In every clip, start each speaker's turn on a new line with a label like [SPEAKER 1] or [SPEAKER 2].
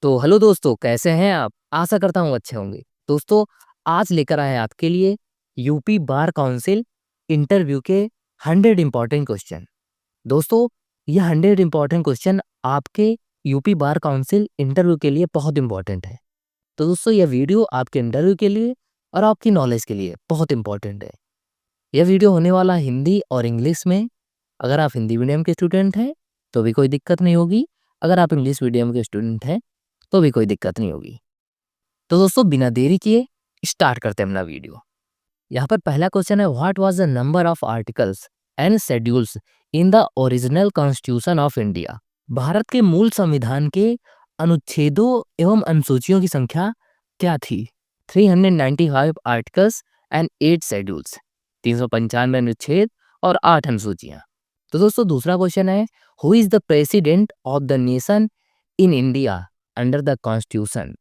[SPEAKER 1] तो हेलो दोस्तों, कैसे हैं आप? आशा करता हूँ अच्छे होंगे। दोस्तों, आज लेकर आए हैं आपके लिए यूपी बार काउंसिल इंटरव्यू के 100 इम्पॉर्टेंट क्वेश्चन। दोस्तों, ये 100 इम्पॉर्टेंट क्वेश्चन आपके यूपी बार काउंसिल इंटरव्यू के लिए बहुत इम्पॉर्टेंट है। तो दोस्तों, यह वीडियो आपके इंटरव्यू के लिए और आपकी नॉलेज के लिए बहुत इम्पॉर्टेंट है। यह वीडियो होने वाला हिंदी और इंग्लिश में। अगर आप हिंदी मीडियम के स्टूडेंट हैं तो भी कोई दिक्कत नहीं होगी। अगर आप इंग्लिश मीडियम के स्टूडेंट हैं तो भी कोई दिक्कत नहीं होगी। तो दोस्तों, बिना देरी किए स्टार्ट करते हैं अपना वीडियो। यहाँ पर पहला क्वेश्चन है, what was the number of articles and schedules in the original constitution of India? Bharat के मूल संविधान के अनुच्छेदों एवं अनुसूचियों की संख्या क्या थी? 395 आर्टिकल्स एंड 8 शेड्यूल्स, 395 अनुच्छेद और 8 अनुसूचियां। तो दोस्तों, दूसरा क्वेश्चन है, who is the president of the nation in India under the constitution?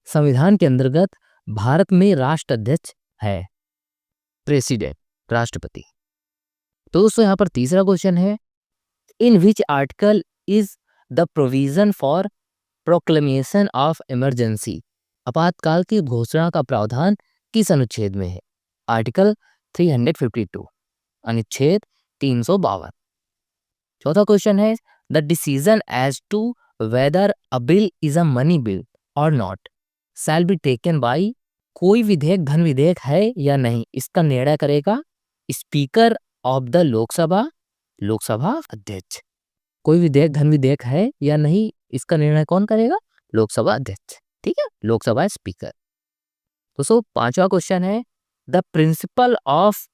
[SPEAKER 1] संविधान के अंतर्गत भारत में राष्ट्राध्यक्ष है प्रेसिडेंट, राष्ट्रपति। तो दोस्तों, यहाँ पर तीसरा क्वेश्चन है, in which article is the provision for proclamation of emergency? आपातकाल की घोषणा का प्रावधान किस अनुच्छेद में है? आर्टिकल 352, अनुच्छेद 352। चौथा क्वेश्चन है, the decision as to whether a bill is a money bill or not shall be taken by? कोई विधेयक धन विधेयक है या नहीं, इसका निर्णय करेगा स्पीकर ऑफ द लोकसभा अध्यक्ष। कोई विधेयक धन विधेयक है या नहीं, इसका निर्णय कौन करेगा? लोकसभा अध्यक्ष। ठीक है, लोकसभा स्पीकर। दोस्तों, पांचवा क्वेश्चन है, the principle of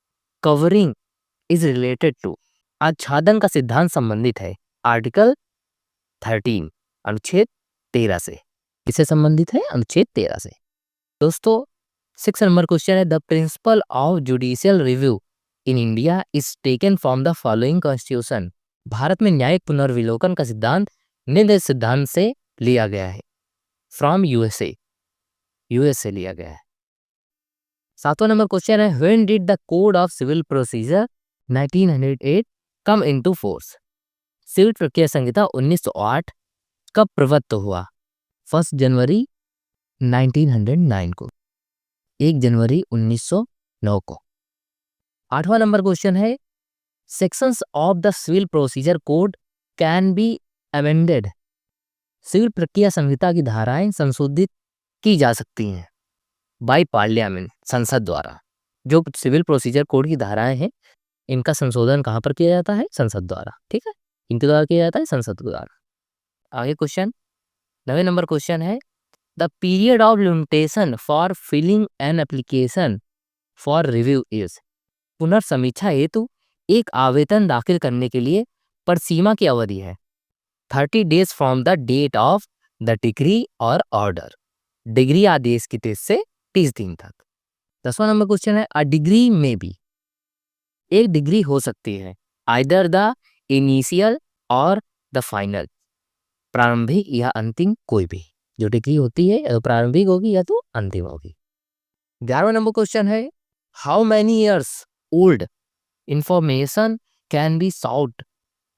[SPEAKER 1] covering is related to? आच्छादन का सिद्धांत संबंधित है आर्टिकल 13, अनुच्छेद 13 से। किससे संबंधित है? अनुच्छेद 13 से। दोस्तों, 6 नंबर क्वेश्चन है, the principle of judicial review in India is taken from the following constitution? Bharat में न्यायिक पुनर्विलोकन का सिद्धांत निम्न सिद्धांत से लिया गया है। फ्रॉम यूएसए से लिया गया है। 7वां नंबर क्वेश्चन है, when did the code of civil procedure 1908 come into force? Civil प्रक्रिया संहिता 1908 कब प्रवृत्त हुआ? 1 जनवरी 1909 को, 1 जनवरी 1909 को। 8वां नंबर क्वेश्चन है, sections of the civil procedure code can be amended? Civil प्रक्रिया संहिता की धाराएं संशोधित की जा सकती हैं बाय पार्लियामेंट, संसद द्वारा। जो सिविल प्रोसीजर कोड की धाराएं हैं, इनका संशोधन कहाँ पर किया जाता है? संसद द्वारा। ठीक है, इनके द्वारा किया जाता है, संसद द्वारा। आगे क्वेश्चन 9वें नंबर क्वेश्चन है, the period of limitation for filing an application for review is? पुनर्समीक्षा हेतु एक आवेदन दाखिल करने के लिए परसीमा की अवधि है 30 days from the date of the degree और ऑर्डर। डिग्री आदेश की तिथि से 30 दिन तक। 10वां नंबर क्वेश्चन है, अ डिग्री में भी? एक डिग्री हो सकती है आइदर द इनिशियल और द फाइनल, प्रारंभिक या अंतिम, कोई भी। जो डिग्री होती है या प्रारंभिक होगी या तो अंतिम होगी। 11वां नंबर क्वेश्चन है, how many years old information can be sought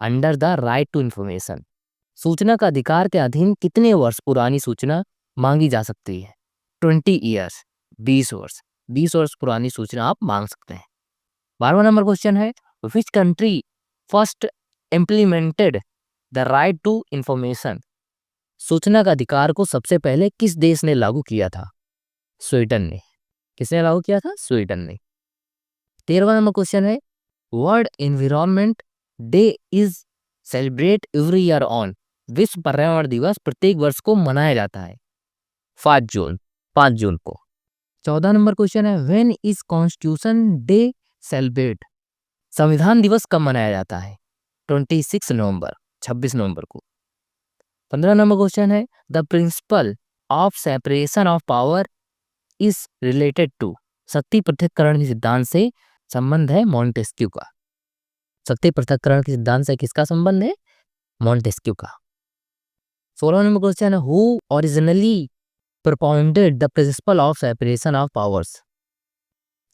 [SPEAKER 1] under the right to information? सूचना का अधिकार के अधीन कितने वर्ष पुरानी सूचना मांगी जा सकती है? 20 ईयर्स, 20 वर्ष। 20 वर्ष पुरानी सूचना आप मांग सकते हैं। 12वां नंबर क्वेश्चन है, which country first implemented the right to information? सूचना का अधिकार को सबसे पहले किस देश ने लागू किया था? स्वीडन ने। किसने लागू किया था? स्वीडन ने। 13वां नंबर क्वेश्चन है, world environment day is celebrate every year on? विश्व पर्यावरण दिवस प्रत्येक वर्ष को मनाया जाता है 5 जून को। 14 नंबर क्वेश्चन है, when is constitution day celebrate? संविधान दिवस कब मनाया जाता है? 26 नवंबर को। 15 नंबर क्वेश्चन है, the principle of separation of power is related to? शक्ति पृथक्करण के सिद्धांत से संबंध है मॉन्टेस्क्यू का। शक्ति पृथक्करण के सिद्धांत से किसका संबंध है? मॉन्टेस्क्यू का। 16 नंबर क्वेश्चन है, who originally propounded the principle of separation of powers?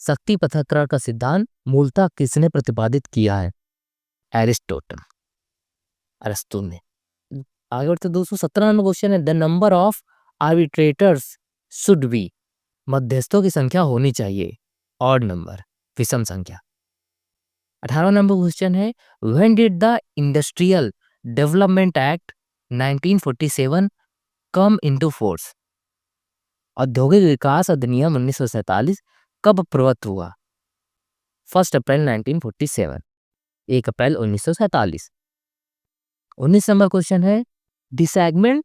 [SPEAKER 1] शक्ति पृथक्करण का सिद्धांत मूलतः किसने प्रतिपादित किया है? अरिस्टो ने। आगे बढ़ते दोस्तों 17 नंबर क्वेश्चन है the number of arbitrators should be, मध्यस्थों की संख्या होनी चाहिए ऑड नंबर, विषम संख्या। 18 नंबर क्वेश्चन है when did the industrial development act 1947 come into force, औद्योगिक विकास अधिनियम 1947 कब प्रवृत्त हुआ? 1 अप्रैल 1947, 1 अप्रैल 1947। 19 नंबर क्वेश्चन है disengagement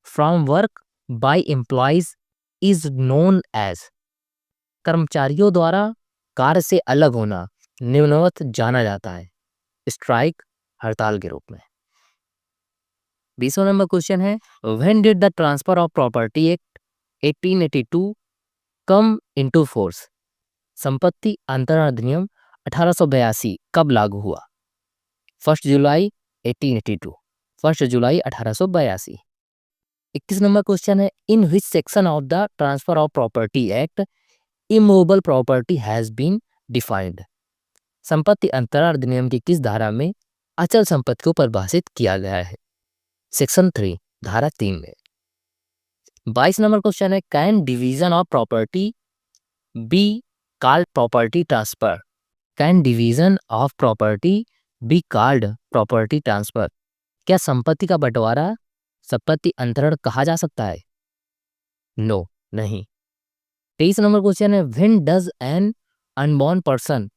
[SPEAKER 1] from work by employees is known as, कर्मचारियों द्वारा कार्य से अलग होना निम्नवत जाना जाता है, स्ट्राइक, हड़ताल के रूप में। 20वां नंबर क्वेश्चन है when did the transfer of property act 1882 come into force, संपत्ति अंतरण अधिनियम 1882 कब लागू हुआ? 1 जुलाई 1882, 1 जुलाई 1882। 21 नंबर क्वेश्चन है in which section of the transfer of property act immovable property has been defined, संपत्ति अंतरण अधिनियम की किस धारा में अचल संपत्ति को परिभाषित किया गया है? सेक्शन 3, धारा 3 में। 22 नंबर क्वेश्चन है can division of property be called property transfer, can division of property be called property transfer, क्या संपत्ति का बंटवारा संपत्ति अंतरण कहा जा सकता है? नो, नहीं। 23 नंबर क्वेश्चन है when does N unborn person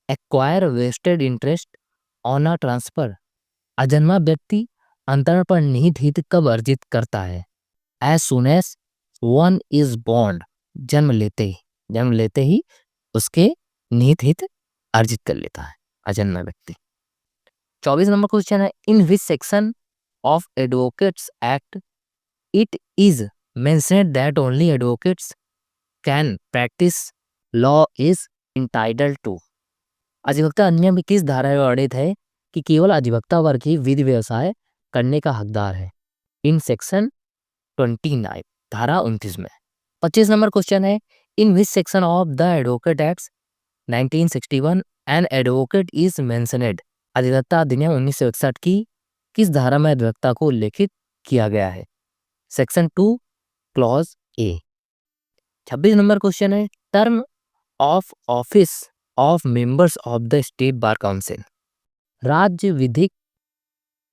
[SPEAKER 1] acquire vested interest on a transfer, अजन्मा व्यक्ति अंतरण पर निहित हित कब अर्जित करता है? As soon as one is born, जन्म लेते ही उसके निहित हित अर्जित कर लेता है अजन्मा व्यक्ति। 24 नंबर क्वेश्चन है in which section of advocates act it is mentioned that only advocates can practise law is entitled to, अधिवक्ता अधिनियम की किस धारा में वर्णित है कि केवल अधिवक्ता वर्ग ही विधि व्यवसाय करने का हकदार है? इन सेक्शन 29, धारा 29 में। 25 नंबर क्वेश्चन है in which section of the advocate act 1961 an advocate is mentioned, अधिवक्ता अधिनियम 1961 की किस धारा में अधिवक्ता को उल्लेखित किया गया है? Section 2 clause A. 26 number question है term of office of members of the state bar council, राज्य विधिक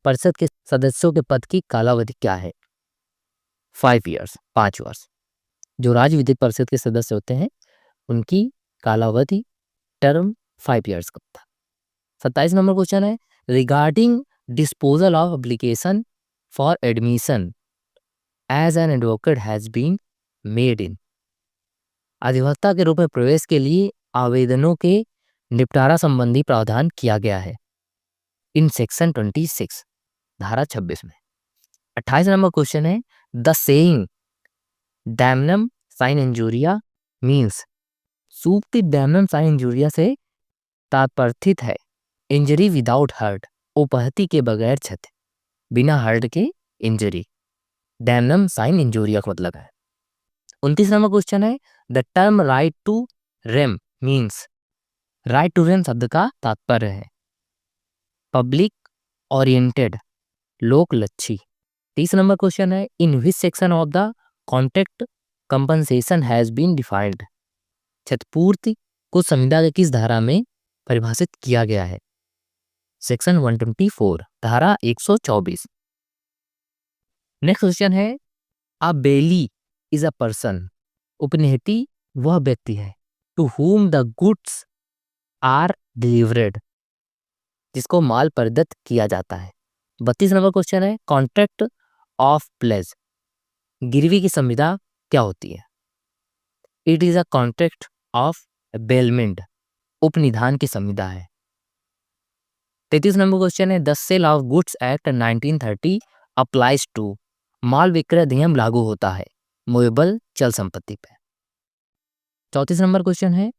[SPEAKER 1] परिषद के सदस्यों के पद की कालावधि क्या है? 5 ईयर्स, 5 वर्ष। जो राज्य विधिक परिषद के सदस्य होते हैं उनकी कालावधि टर्म 5 ईयर्स का होता है। 27 नंबर क्वेश्चन है regarding disposal of application for admission as an advocate has been made in, अधिवक्ता के रूप में प्रवेश के लिए आवेदनों के निपटारा संबंधी प्रावधान किया गया है? इन सेक्शन 26, धारा 26 में। 28 नंबर क्वेश्चन है the saying damnum sine injuria means, सूक्ति डैमनम साइन इंजूरिया से तात्पर्थित है इंजरी विदाउट हर्ट, उपहति के बगैर क्षति, बिना हर्ट के इंजरी, डैमनम साइन इंजूरिया का मतलब है। 29 नंबर क्वेश्चन है the term right to rem means, right to rem शब्द का तात्पर्य है पब्लिक ओरिएंटेड, लोकलक्षी। 30 नंबर क्वेश्चन है in which section of the contract compensation has been defined, क्षतिपूर्ति को संविदा के किस धारा में परिभाषित किया गया है? सेक्शन 124, धारा 124। नेक्स्ट क्वेश्चन है अ बेली इज अ पर्सन, उपनेति वह व्यक्ति है to whom the goods are delivered, जिसको माल प्रदत्त किया जाता है। 32 नंबर क्वेश्चन है कॉन्ट्रैक्ट ऑफ प्लेज, गिरवी की संविदा क्या होती है? It is a contract of bailment, उपनिधान की संविदा है। 33 नंबर क्वेश्चन है the sale of goods act 1930 applies to, माल विक्रय अधिनियम लागू होता है मूवेबल चल संपत्ति पे। 34 नंबर क्वेश्चन है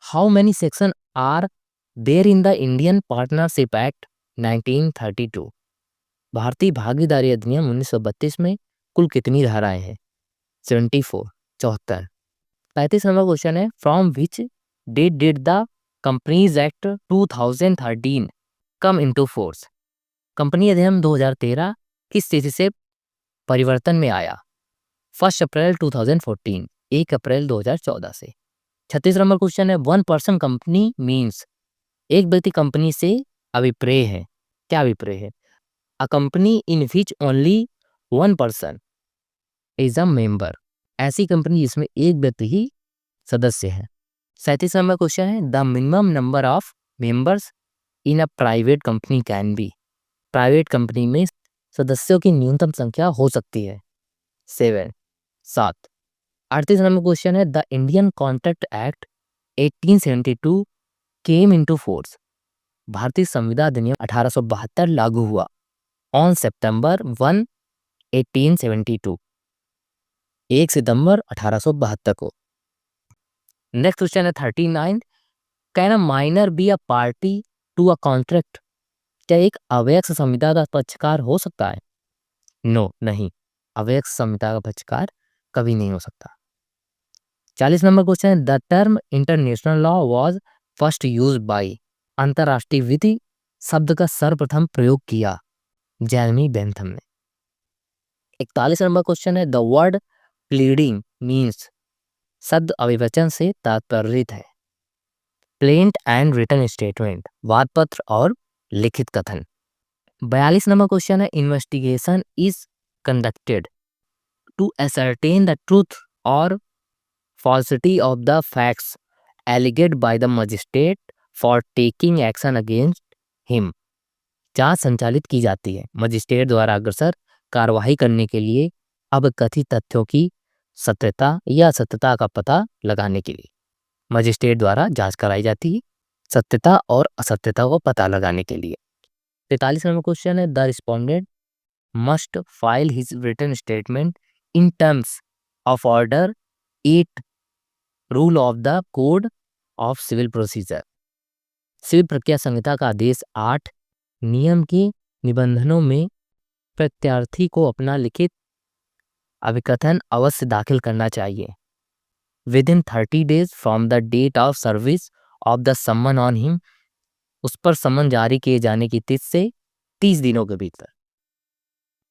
[SPEAKER 1] how many section are there in the Indian partnership act 1932, भारतीय भागीदारी अधिनियम 1932 में कुल कितनी धाराएं हैं? 74, 74। 35 नंबर क्वेश्चन है from which date did the companies act 2013 come into force, company अधिनियम 2013 किस तिथि से परिवर्तन में आया? 1 अप्रैल 2014, 1 अप्रैल 2014 से। 36 नंबर क्वेश्चन है, वन पर्सन कंपनी मीन्स, एक व्यक्ति कंपनी से अभिप्रेय है। क्या अभिप्रेय है? A company in which only one person is a member, ऐसी कंपनी जिसमें एक व्यक्ति ही सदस्य है। 37 नंबर क्वेश्चन है, the minimum number of members in a private company can be, private company में सदस्यों की न्यूनतम संख्या हो सकती है 7। 38 नंबर क्वेश्चन है, the Indian contract act 1872 came into force, भारतीय संविदा अधिनियम 1872 लागू हुआ ऑन सितंबर 1, 1872, 1 सितंबर 1872 को। नेक्स्ट क्वेश्चन है 39, can a minor be a party to a contract, क्या एक अवयस्क संविदा का पक्षकार हो सकता है? नो, नहीं, अवयस्क संविदा का पक्षकार कभी नहीं हो सकता। 40 नंबर क्वेश्चन है, the term international law was first used by, अंतरराष्ट्रीय विधि शब्द का सर्वप्रथम प्रयोग किया जेरेमी बेंथम ने। 41 नंबर क्वेश्चन है, द वर्ड प्लीडिंग मीन्स, शब्द अविवचन से तात्पर्य है प्लेंट एंड रिटन स्टेटमेंट, वाद पत्र और लिखित कथन। 42 नंबर क्वेश्चन है, investigation is conducted to ascertain the truth और falsity of the facts alleged by the magistrate for taking action against him, जांच संचालित की जाती है मजिस्ट्रेट द्वारा अग्रसर कार्रवाई करने के लिए अब कथित तथ्यों की सत्यता या असत्यता का पता लगाने के लिए मजिस्ट्रेट द्वारा जांच कराई जाती है सत्यता और असत्यता को पता लगाने के लिए। 43 नंबर क्वेश्चन है, the respondent must file his written statement in terms of order 8 rule of the code of civil procedure, civil प्रक्रिया संहिता का आदेश 8 नियम के निबंधनों में प्रत्यार्थी को अपना लिखित अभिकथन अवश्य दाखिल करना चाहिए within 30 days from the date of service of the summon on him, उस पर समन जारी किए जाने की तिथि से 30 दिनों के भीतर।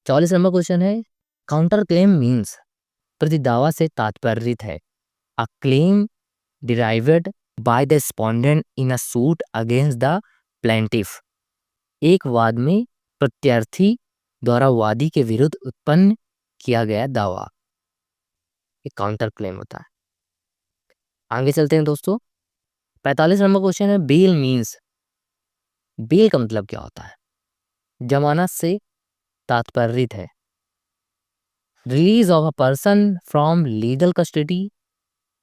[SPEAKER 1] 44 नंबर क्वेश्चन है, काउंटर क्लेम मीन्स, प्रतिदावा से तात्पर्य है a claim derived by the respondent in a suit against the plaintiff, एक वाद में प्रत्यार्थी द्वारा वादी के विरुद्ध उत्पन्न किया गया दावा, एक काउंटर क्लेम होता है। आगे चलते हैं दोस्तों। 45 नंबर क्वेश्चन है, बेल मीन्स, बेल का मतलब क्या होता है? जमानत से तात्पर्य है release of a person from legal custody,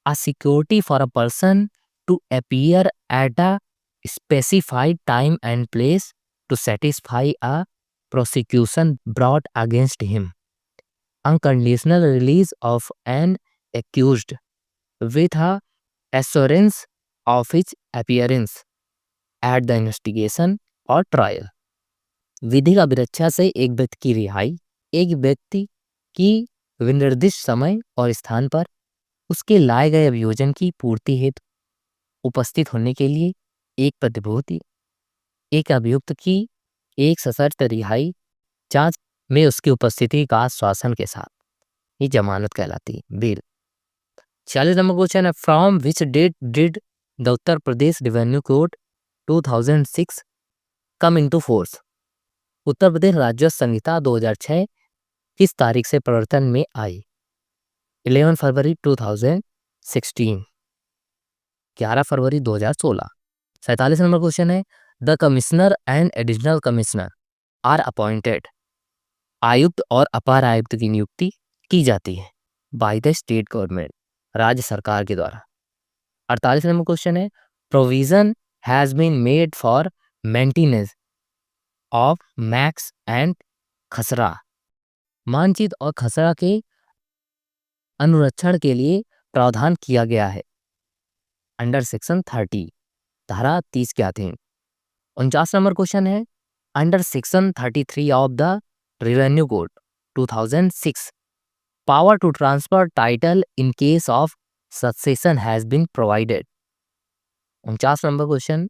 [SPEAKER 1] a security for a person to appear at a specified time and place to satisfy a prosecution brought against him. Unconditional release of an accused with a assurance of his appearance at the investigation or trial. विधिक अभिरक्षा से एक व्यक्ति की रिहाई, एक व्यक्ति की विनिर्दिष्ट समय और स्थान पर उसके लाए गए अभियोजन की पूर्ति हेतु उपस्थित होने के लिए एक प्रतिभूति, एक अभियुक्त की एक सशर्त रिहाई जांच में उसकी उपस्थिति का आश्वासन के साथ, ये जमानत कहलाती है, बेल। 46 नंबर क्वेश्चन है, from which date did the Uttar Pradesh revenue code 2006 come into force, Uttar Pradesh राजस्व संहिता 2006 किस तारीख से प्रवर्तन में आई? 11 फरवरी 2016, 11 फरवरी 2016। 47 नंबर क्वेश्चन है, the commissioner and additional commissioner are appointed, आयुक्त और अपर आयुक्त की नियुक्ति की जाती है बाय द स्टेट गवर्नमेंट, राज्य सरकार के द्वारा। 48 नंबर क्वेश्चन है, provision has been made for maintenance of maps and khasra, मानचित्र और खसरा के अनुरक्षण के लिए प्रावधान किया गया है अंडर सेक्शन 30, धारा 30 के अधीन। 49 नंबर क्वेश्चन है, under section 33 of the revenue code 2006 power to transfer title in case of succession has been provided. 49 number question,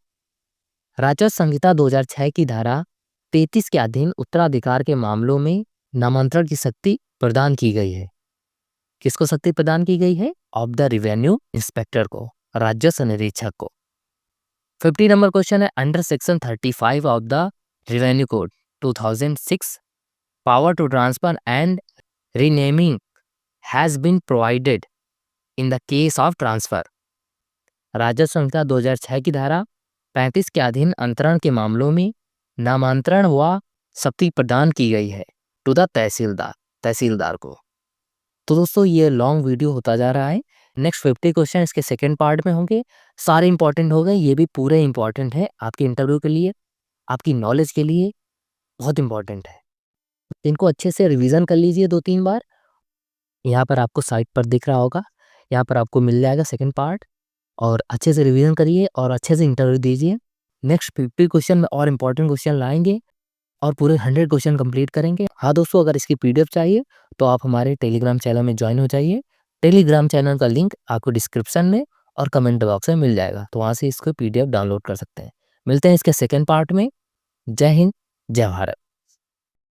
[SPEAKER 1] राजस्व संहिता 2006 की धारा 33 के अधीन उत्तराधिकार के मामलों में नामांतरण की शक्ति प्रदान की गई है। किसको शक्ति प्रदान की गई है? ऑफ द रेवेन्यू इंस्पेक्टर को, राजस्व निरीक्षक को। 50 नंबर क्वेश्चन है, under section 35 of the revenue code 2006 power to transfer and renaming has been provided in the case of transfer. राजस्व संहिता 2006 की धारा 35 के अधीन अंतरण के मामलों में नामांतरण व शक्ति प्रदान की गई है टू द तहसीलदार को। तो दोस्तों ये लॉन्ग वीडियो होता जा रहा है। नेक्स्ट 50 क्वेश्चन इसके सेकंड पार्ट में होंगे। सारे इंपॉर्टेंट हो गए, ये भी पूरे इंपॉर्टेंट है आपके इंटरव्यू के लिए, आपकी नॉलेज के लिए बहुत इंपॉर्टेंट है। इनको अच्छे से रिवीजन कर लीजिए 2-3 बार। यहाँ पर आपको साइट पर दिख रहा होगा, यहाँ पर आपको मिल जाएगा सेकंड पार्ट, और अच्छे से रिवीजन करिए और अच्छे से इंटरव्यू दीजिए। नेक्स्ट 50 क्वेश्चन में और इंपॉर्टेंट क्वेश्चन लाएंगे और पूरे 100 क्वेश्चन कंप्लीट करेंगे। हाँ दोस्तों, अगर इसकी पीडीएफ चाहिए तो आप हमारे टेलीग्राम चैनल में ज्वाइन हो जाइए। टेलीग्राम चैनल का लिंक आपको डिस्क्रिप्शन में और कमेंट बॉक्स में मिल जाएगा, तो वहाँ से इसको पीडीएफ डाउनलोड कर सकते हैं। मिलते हैं इसके सेकंड पार्ट में। जय हिंद, जय भारत।